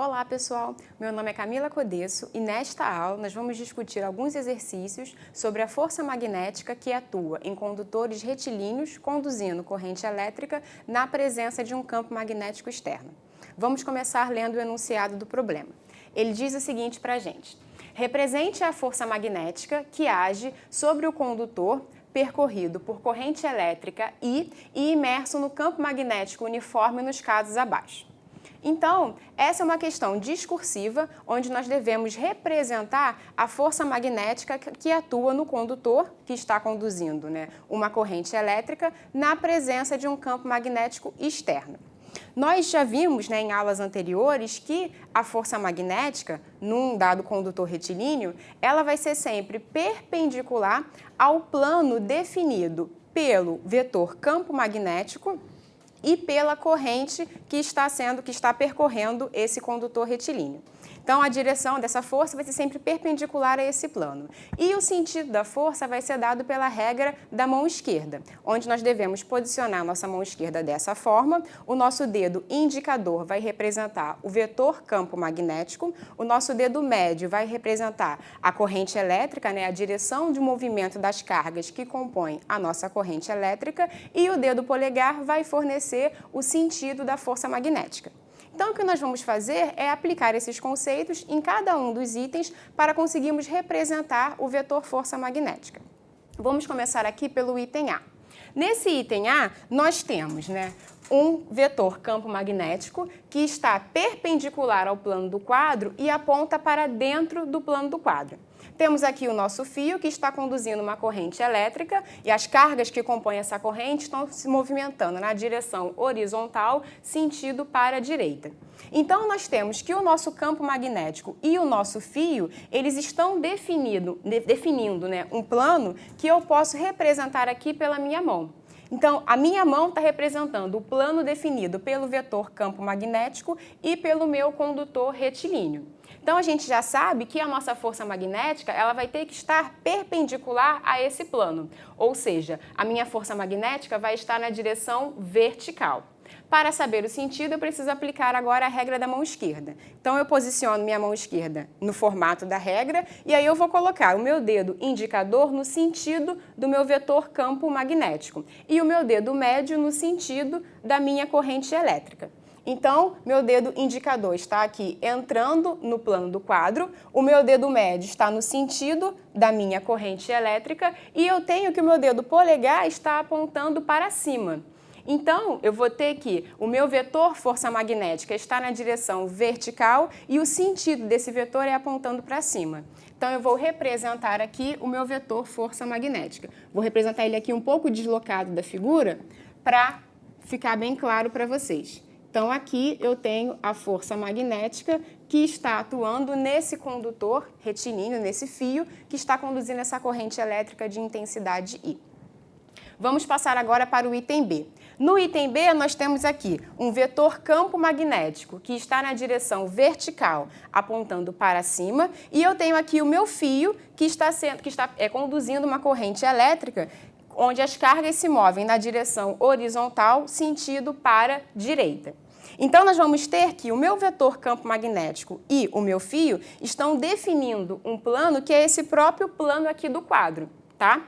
Olá pessoal, meu nome é Camila Codesso e nesta aula nós vamos discutir alguns exercícios sobre a força magnética que atua em condutores retilíneos conduzindo corrente elétrica na presença de um campo magnético externo. Vamos começar lendo o enunciado do problema. Ele diz o seguinte para a gente: represente a força magnética que age sobre o condutor percorrido por corrente elétrica e imerso no campo magnético uniforme nos casos abaixo. Então, essa é uma questão discursiva, onde nós devemos representar a força magnética que atua no condutor, que está conduzindo, uma corrente elétrica, na presença de um campo magnético externo. Nós já vimos em aulas anteriores que a força magnética, num dado condutor retilíneo, ela vai ser sempre perpendicular ao plano definido pelo vetor campo magnético e pela corrente que está percorrendo esse condutor retilíneo. Então, a direção dessa força vai ser sempre perpendicular a esse plano. E o sentido da força vai ser dado pela regra da mão esquerda, onde nós devemos posicionar nossa mão esquerda dessa forma, o nosso dedo indicador vai representar o vetor campo magnético, o nosso dedo médio vai representar a corrente elétrica, a direção de movimento das cargas que compõem a nossa corrente elétrica, e o dedo polegar vai fornecer o sentido da força magnética. Então, o que nós vamos fazer é aplicar esses conceitos em cada um dos itens para conseguirmos representar o vetor força magnética. Vamos começar aqui pelo item A. Nesse item A, nós temos um vetor campo magnético que está perpendicular ao plano do quadro e aponta para dentro do plano do quadro. Temos aqui o nosso fio que está conduzindo uma corrente elétrica e as cargas que compõem essa corrente estão se movimentando na direção horizontal, sentido para a direita. Então, nós temos que o nosso campo magnético e o nosso fio, eles estão definindo um plano que eu posso representar aqui pela minha mão. Então, a minha mão está representando o plano definido pelo vetor campo magnético e pelo meu condutor retilíneo. Então, a gente já sabe que a nossa força magnética ela vai ter que estar perpendicular a esse plano, ou seja, a minha força magnética vai estar na direção vertical. Para saber o sentido, eu preciso aplicar agora a regra da mão esquerda. Então, eu posiciono minha mão esquerda no formato da regra e aí eu vou colocar o meu dedo indicador no sentido do meu vetor campo magnético e o meu dedo médio no sentido da minha corrente elétrica. Então, meu dedo indicador está aqui entrando no plano do quadro, o meu dedo médio está no sentido da minha corrente elétrica e eu tenho que o meu dedo polegar está apontando para cima. Então, eu vou ter que o meu vetor força magnética está na direção vertical e o sentido desse vetor é apontando para cima. Então, eu vou representar aqui o meu vetor força magnética. Vou representar ele aqui um pouco deslocado da figura para ficar bem claro para vocês. Então, aqui eu tenho a força magnética que está atuando nesse condutor retilíneo, nesse fio, que está conduzindo essa corrente elétrica de intensidade I. Vamos passar agora para o item B. No item B, nós temos aqui um vetor campo magnético que está na direção vertical, apontando para cima, e eu tenho aqui o meu fio que está conduzindo uma corrente elétrica onde as cargas se movem na direção horizontal, sentido para a direita. Então, nós vamos ter que o meu vetor campo magnético e o meu fio estão definindo um plano que é esse próprio plano aqui do quadro, tá?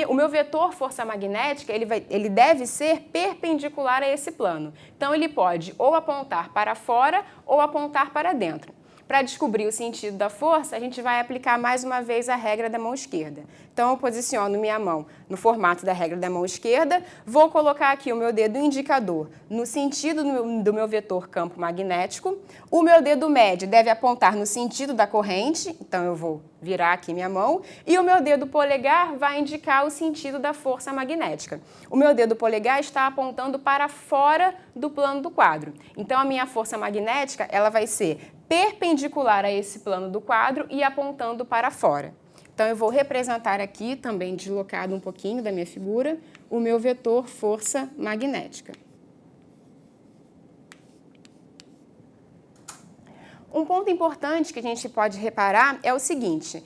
O meu vetor força magnética, ele deve ser perpendicular a esse plano. Então, ele pode ou apontar para fora ou apontar para dentro. Para descobrir o sentido da força, a gente vai aplicar mais uma vez a regra da mão esquerda. Então, eu posiciono minha mão no formato da regra da mão esquerda, vou colocar aqui o meu dedo indicador no sentido do meu vetor campo magnético, o meu dedo médio deve apontar no sentido da corrente, então eu vou virar aqui minha mão, e o meu dedo polegar vai indicar o sentido da força magnética. O meu dedo polegar está apontando para fora do plano do quadro. Então, a minha força magnética ela vai ser perpendicular a esse plano do quadro e apontando para fora. Então, eu vou representar aqui, também deslocado um pouquinho da minha figura, o meu vetor força magnética. Um ponto importante que a gente pode reparar é o seguinte,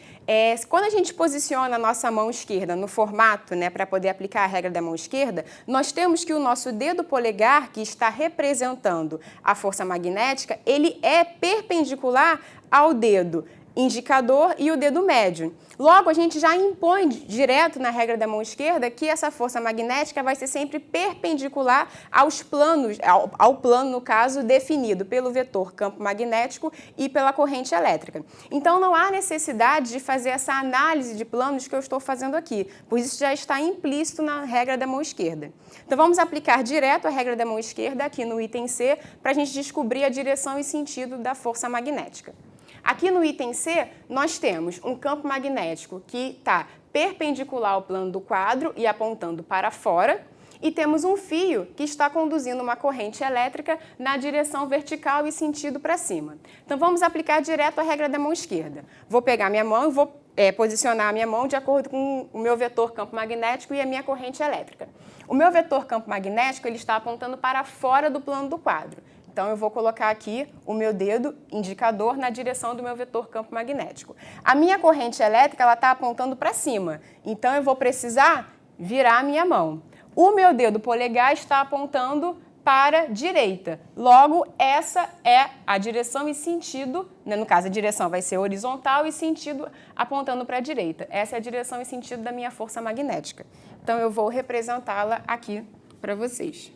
Quando a gente posiciona a nossa mão esquerda no formato, né, para poder aplicar a regra da mão esquerda, nós temos que o nosso dedo polegar, que está representando a força magnética, ele é perpendicular ao dedo indicador e o dedo médio. Logo, a gente já impõe direto na regra da mão esquerda que essa força magnética vai ser sempre perpendicular aos planos, ao plano, no caso, definido pelo vetor campo magnético e pela corrente elétrica. Então, não há necessidade de fazer essa análise de planos que eu estou fazendo aqui, pois isso já está implícito na regra da mão esquerda. Então, vamos aplicar direto a regra da mão esquerda aqui no item C para a gente descobrir a direção e sentido da força magnética. Aqui no item C, nós temos um campo magnético que está perpendicular ao plano do quadro e apontando para fora, e temos um fio que está conduzindo uma corrente elétrica na direção vertical e sentido para cima. Então, vamos aplicar direto a regra da mão esquerda. Vou pegar minha mão e vou posicionar a minha mão de acordo com o meu vetor campo magnético e a minha corrente elétrica. O meu vetor campo magnético ele está apontando para fora do plano do quadro. Então, eu vou colocar aqui o meu dedo indicador na direção do meu vetor campo magnético. A minha corrente elétrica ela está apontando para cima, então eu vou precisar virar a minha mão. O meu dedo polegar está apontando para a direita. Logo, essa é a direção e sentido, né? No caso, a direção vai ser horizontal e sentido apontando para a direita. Essa é a direção e sentido da minha força magnética. Então, eu vou representá-la aqui para vocês.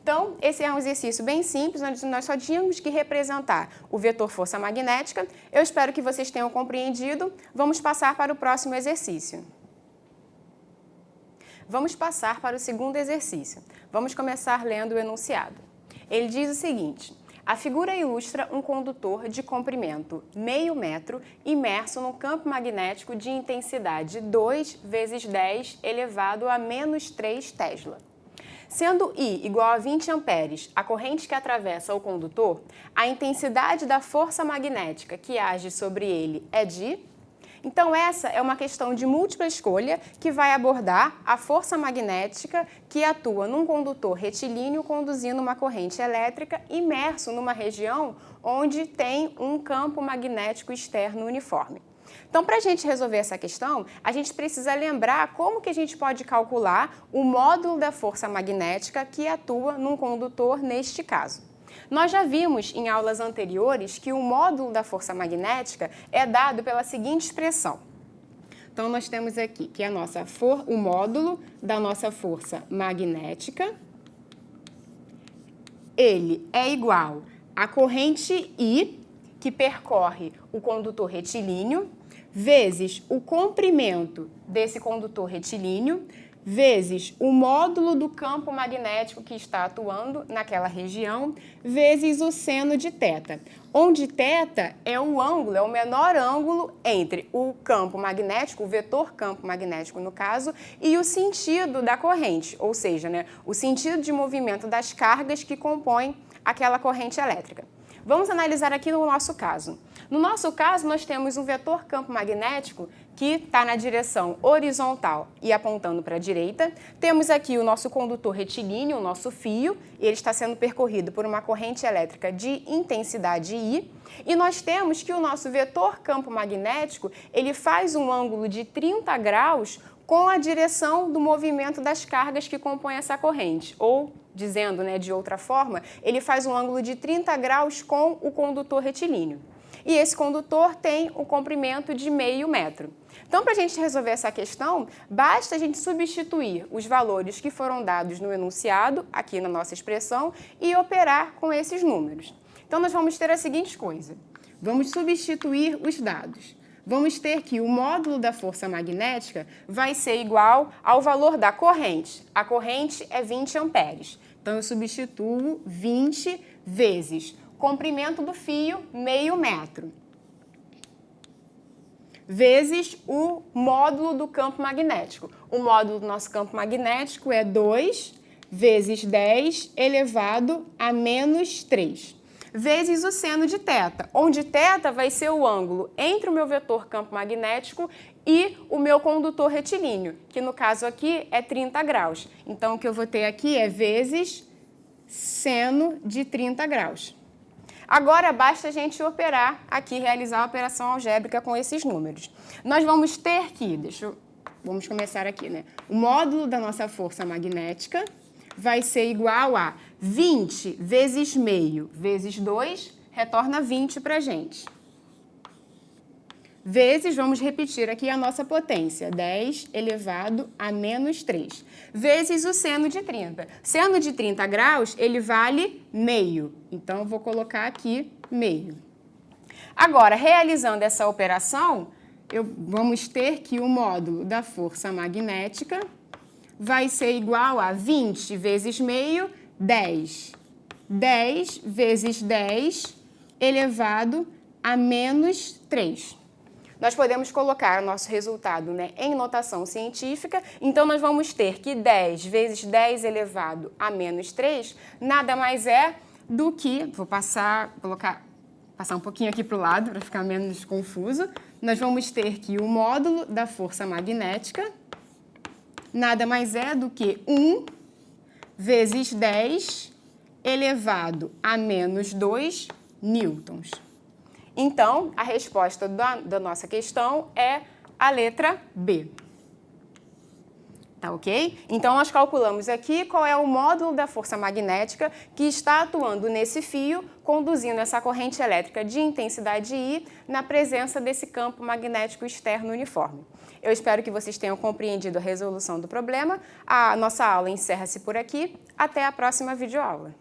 Então, esse é um exercício bem simples, onde nós só tínhamos que representar o vetor força magnética. Eu espero que vocês tenham compreendido. Vamos passar para o próximo exercício. Vamos passar para o segundo exercício. Vamos começar lendo o enunciado. Ele diz o seguinte: a figura ilustra um condutor de comprimento meio metro imerso num campo magnético de intensidade 2 vezes 10 elevado a menos 3 Tesla. Sendo I igual a 20 amperes, a corrente que atravessa o condutor, a intensidade da força magnética que age sobre ele é de... Então, essa é uma questão de múltipla escolha que vai abordar a força magnética que atua num condutor retilíneo conduzindo uma corrente elétrica imerso numa região onde tem um campo magnético externo uniforme. Então, para a gente resolver essa questão, a gente precisa lembrar como que a gente pode calcular o módulo da força magnética que atua num condutor neste caso. Nós já vimos em aulas anteriores que o módulo da força magnética é dado pela seguinte expressão. Então, nós temos aqui que o módulo da nossa força magnética, ele é igual à corrente I, que percorre o condutor retilíneo, vezes o comprimento desse condutor retilíneo, vezes o módulo do campo magnético que está atuando naquela região, vezes o seno de θ, onde θ é o ângulo, é o menor ângulo entre o campo magnético, o vetor campo magnético no caso, e o sentido da corrente, ou seja, né, o sentido de movimento das cargas que compõem aquela corrente elétrica. Vamos analisar aqui no nosso caso. No nosso caso, nós temos um vetor campo magnético que está na direção horizontal e apontando para a direita. Temos aqui o nosso condutor retilíneo, o nosso fio, e ele está sendo percorrido por uma corrente elétrica de intensidade I. E nós temos que o nosso vetor campo magnético, ele faz um ângulo de 30 graus com a direção do movimento das cargas que compõem essa corrente, ou, dizendo, né, de outra forma, ele faz um ângulo de 30 graus com o condutor retilíneo. E esse condutor tem o comprimento de meio metro. Então, para a gente resolver essa questão, basta a gente substituir os valores que foram dados no enunciado, aqui na nossa expressão, e operar com esses números. Então, nós vamos ter a seguinte coisa. Vamos substituir os dados. Vamos ter que o módulo da força magnética vai ser igual ao valor da corrente. A corrente é 20 amperes. Então, eu substituo 20 vezes comprimento do fio, meio metro, vezes o módulo do campo magnético. O módulo do nosso campo magnético é 2 vezes 10 elevado a menos 3. Vezes o seno de θ, onde θ vai ser o ângulo entre o meu vetor campo magnético e o meu condutor retilíneo, que no caso aqui é 30 graus. Então, o que eu vou ter aqui é vezes seno de 30 graus. Agora, basta a gente operar aqui, realizar a operação algébrica com esses números. Nós vamos ter que, vamos começar aqui, né? O módulo da nossa força magnética vai ser igual a 20 vezes meio vezes 2, retorna 20 para a gente. Vezes, vamos repetir aqui a nossa potência, 10 elevado a menos 3, vezes o seno de 30. Seno de 30 graus, ele vale meio, então eu vou colocar aqui meio. Agora, realizando essa operação, vamos ter que o módulo da força magnética vai ser igual a 20 vezes meio, 10. 10 vezes 10 elevado a menos 3. Nós podemos colocar o nosso resultado, né, em notação científica, então nós vamos ter que 10 vezes 10 elevado a menos 3 nada mais é do que, vou passar um pouquinho aqui para o lado para ficar menos confuso, nós vamos ter que o módulo da força magnética nada mais é do que 1 vezes 10 elevado a menos 2 newtons. Então, a resposta da nossa questão é a letra B. Tá ok? Então, nós calculamos aqui qual é o módulo da força magnética que está atuando nesse fio, conduzindo essa corrente elétrica de intensidade I na presença desse campo magnético externo uniforme. Eu espero que vocês tenham compreendido a resolução do problema. A nossa aula encerra-se por aqui. Até a próxima videoaula.